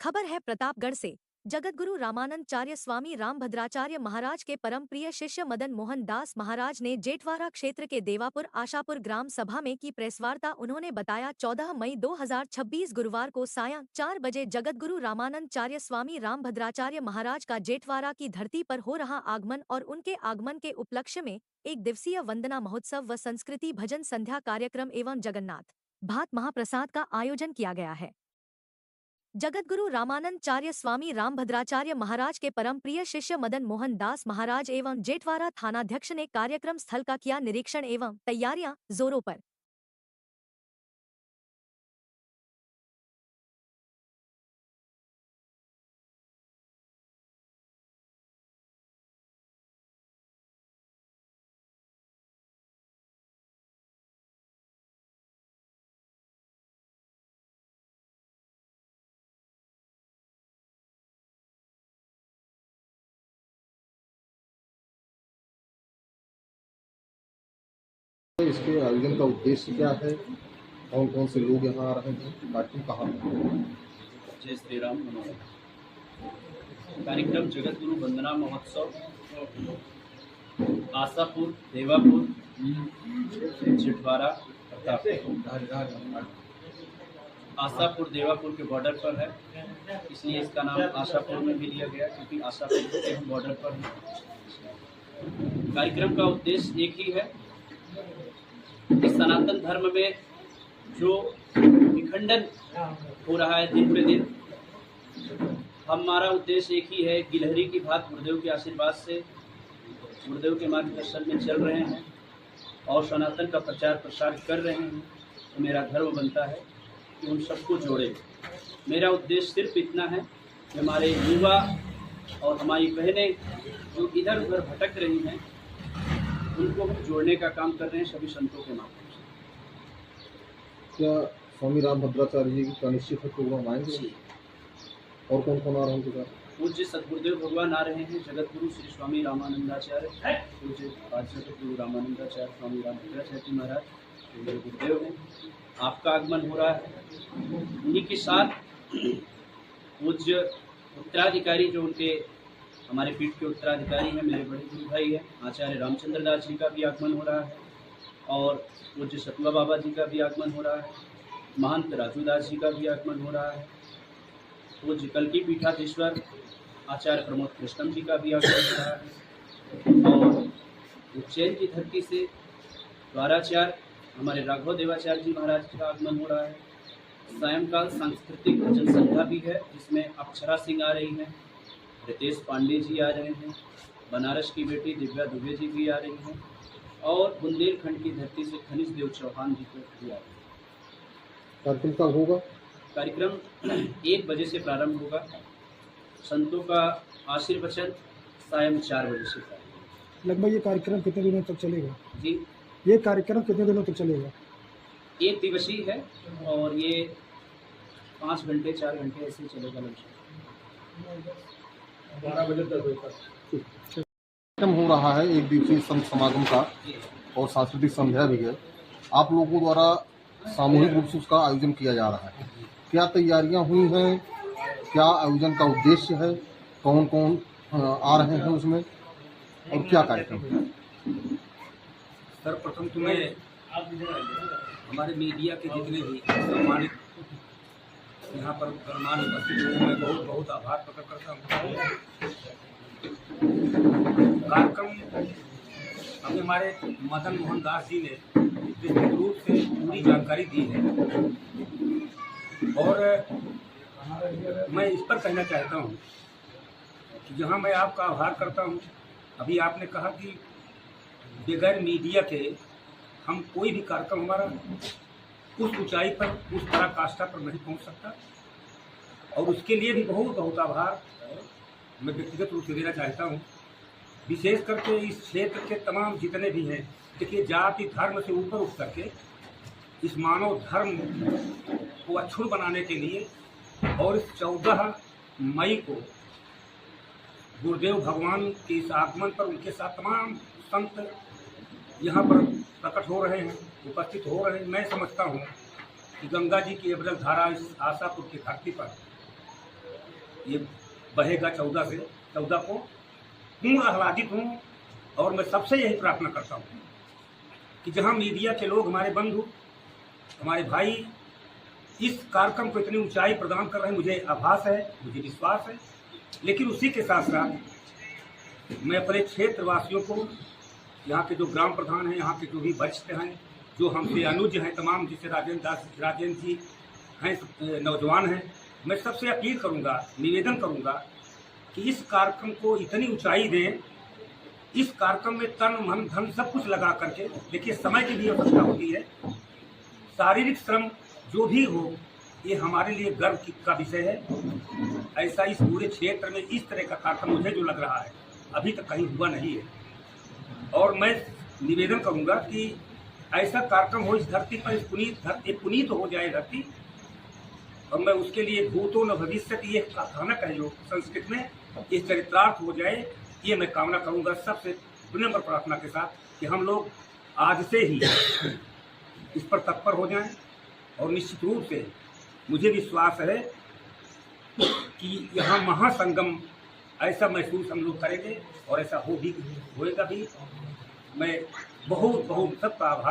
खबर है प्रतापगढ़ से। जगतगुरु रामानंदाचार्य स्वामी रामभद्राचार्य महाराज के परम प्रिय शिष्य मदन मोहन दास महाराज ने जेठवारा क्षेत्र के देवापुर आशापुर ग्राम सभा में की प्रेसवार्ता। उन्होंने बताया 14 मई 2026 गुरुवार को सायं 4 बजे जगतगुरु रामानंदाचार्य स्वामी रामभद्राचार्य महाराज का जेठवारा की धरती पर हो रहा आगमन और उनके आगमन के उपलक्ष्य में एक दिवसीय वंदना महोत्सव व संस्कृति भजन संध्या कार्यक्रम एवं जगन्नाथ भात महाप्रसाद का आयोजन किया गया है। जगतगुरु रामानंदाचार्य स्वामी रामभद्राचार्य महाराज के परम प्रिय शिष्य मदन मोहन दास महाराज एवं जेठवारा थानाध्यक्ष ने कार्यक्रम स्थल का किया निरीक्षण एवं तैयारियां जोरों पर। इसके आयोजन का उद्देश्य क्या है? कौन कौन से लोग यहाँ आ रहे हैं? कार्यक्रम कहाँ है? जय श्री राम। कार्यक्रम जगतगुरु वंदना महोत्सव आशापुर देवापुर जेठवारा आशापुर देवापुर के बॉर्डर पर है, इसलिए इसका नाम आशापुर में भी लिया गया क्योंकि आशापुर के हम बॉर्डर पर हैं। कार्यक्रम का उद्देश्य एक ही है कि सनातन धर्म में जो विखंडन हो रहा है दिन पे दिन, हमारा उद्देश्य एक ही है। गिलहरी की भात गुरुदेव के आशीर्वाद से गुरुदेव के मार्गदर्शन में चल रहे हैं और सनातन का प्रचार प्रसार कर रहे हैं, तो मेरा धर्म बनता है कि उन सबको जोड़े। मेरा उद्देश्य सिर्फ इतना है कि हमारे युवा और हमारी बहनें जो इधर उधर भटक रही हैं उनको हम जोड़ने का काम कर रहे हैं सभी संतों के माध्यम से। क्या स्वामी रामभद्राचार्य जी का निश्चित है प्रोग्राम आएंगे? और कौन कौन आ रहे हैं उनके साथ? पूज्य सदगुरुदेव भगवान आ रहे हैं, जगतगुरु श्री स्वामी रामानंदाचार्य, पूज्य सदगुरु रामानंदाचार्य स्वामी रामभद्राचार्य जी महाराज जो मेरे गुरुदेव हैं, आपका आगमन हो रहा है। उन्हीं के साथ पूज्य उत्तराधिकारी जो उनके हमारे पीठ के उत्तराधिकारी हैं, मेरे बड़े गुरु भाई हैं, आचार्य रामचंद्र दास जी का भी आगमन हो रहा है और पूज्य सतुआ बाबा जी का भी आगमन हो रहा है, महंत राजू दास जी का भी आगमन हो रहा है, पूज्य कल्की पीठाधीश्वर आचार्य प्रमोद कृष्णम जी का भी आगमन हो रहा है और उज्जैन की धरती से द्वाराचार्य हमारे राघव देवाचार्य जी महाराज का आगमन हो रहा है। सायंकाल सांस्कृतिक भजन संध्या भी है जिसमें अक्षरा सिंह आ रही हैं, रितेश पांडे जी आ रहे हैं, बनारस की बेटी दिव्या दुबे जी भी आ रही हैं और बुंदेलखंड की धरती से खनिज देव चौहान जी भी आ रहे हैं। कार्यक्रम कब होगा? कार्यक्रम 1 बजे से प्रारंभ होगा। संतों का आशीर्वचन सायं 4 बजे से प्रारंभ। लगभग ये कार्यक्रम कितने दिनों तक चलेगा? जी, ये कार्यक्रम कितने दिनों तक चलेगा? 1 दिवसीय है और ये 5 घंटे 4 घंटे ऐसे चलेगा लगभग 12 बजे तक। कार्यक्रम हो रहा है एक दिवसीय संत समागम का और सांस्कृतिक संध्या भी है। आप लोगों द्वारा सामूहिक रूप से उसका आयोजन किया जा रहा है। क्या तैयारियां हुई हैं? क्या आयोजन का उद्देश्य है? कौन कौन आ रहे हैं उसमें और क्या कार्यक्रम है? सर्वप्रथम तो मैं हमारे मीडिया के जितने भी सम्मानित यहाँ पर गणमान्य उपस्थित लोगों में बहुत बहुत आभार प्रकट करता हूँ। कार्यक्रम हमें हमारे मदन मोहन दास जी ने विस्तृत रूप से पूरी जानकारी दी है और मैं इस पर कहना चाहता हूँ कि जहाँ मैं आपका आभार करता हूँ। अभी आपने कहा कि बगैर मीडिया के हम कोई भी कार्यक्रम हमारा उस ऊंचाई पर उस पराकाष्ठा पर नहीं पहुंच सकता और उसके लिए भी बहुत बहुत आभार मैं व्यक्तिगत रूप से देना चाहता हूं। विशेष करके इस क्षेत्र के तमाम जितने भी हैं, देखिए जाति धर्म से ऊपर उठ करके इस मानव धर्म को अक्षुण बनाने के लिए और इस 14 मई को गुरुदेव भगवान के इस आगमन पर उनके साथ तमाम संत यहाँ पर प्रकट हो रहे हैं, उपस्थित हो रहे हैं। मैं समझता हूँ कि गंगा जी की अविरल धारा इस आशापुर की धरती पर ये बहेगा 14 को। पूर्ण आह्लादित हूँ और मैं सबसे यही प्रार्थना करता हूँ कि जहाँ मीडिया के लोग, हमारे बंधु, हमारे भाई इस कार्यक्रम को इतनी ऊंचाई प्रदान कर रहे हैं, मुझे आभास है, मुझे विश्वास है। लेकिन उसी के साथ साथ मैं अपने क्षेत्रवासियों को, यहाँ के जो ग्राम प्रधान हैं, यहाँ के जो भी वरिष्ठ हैं, जो हमसे अनुज हैं तमाम, जिसे राजेंद्र जी हैं, नौजवान हैं, मैं सबसे अपील करूँगा, निवेदन करूँगा कि इस कार्यक्रम को इतनी ऊंचाई दें। इस कार्यक्रम में तन मन धन सब कुछ लगा करके, देखिए समय की भी आवश्यकता होती है, शारीरिक श्रम जो भी हो, ये हमारे लिए गर्व का विषय है। ऐसा इस पूरे क्षेत्र में इस तरह का कार्यक्रम मुझे जो लग रहा है अभी तक कहीं हुआ नहीं है। और मैं निवेदन करूंगा कि ऐसा कार्यक्रम हो इस धरती पर, इस पुनीत हो जाए धरती। और मैं उसके लिए भूतो न भविष्य, ये कथानक है जो संस्कृत में, ये चरित्रार्थ हो जाए, ये मैं कामना करूंगा सबसे विनम्र प्रार्थना के साथ कि हम लोग आज से ही इस पर तत्पर हो जाएं। और निश्चित रूप से मुझे विश्वास है कि यहाँ महासंगम ऐसा महसूस हम लोग करेंगे और ऐसा होएगा भी। मैं बहुत सबका आभार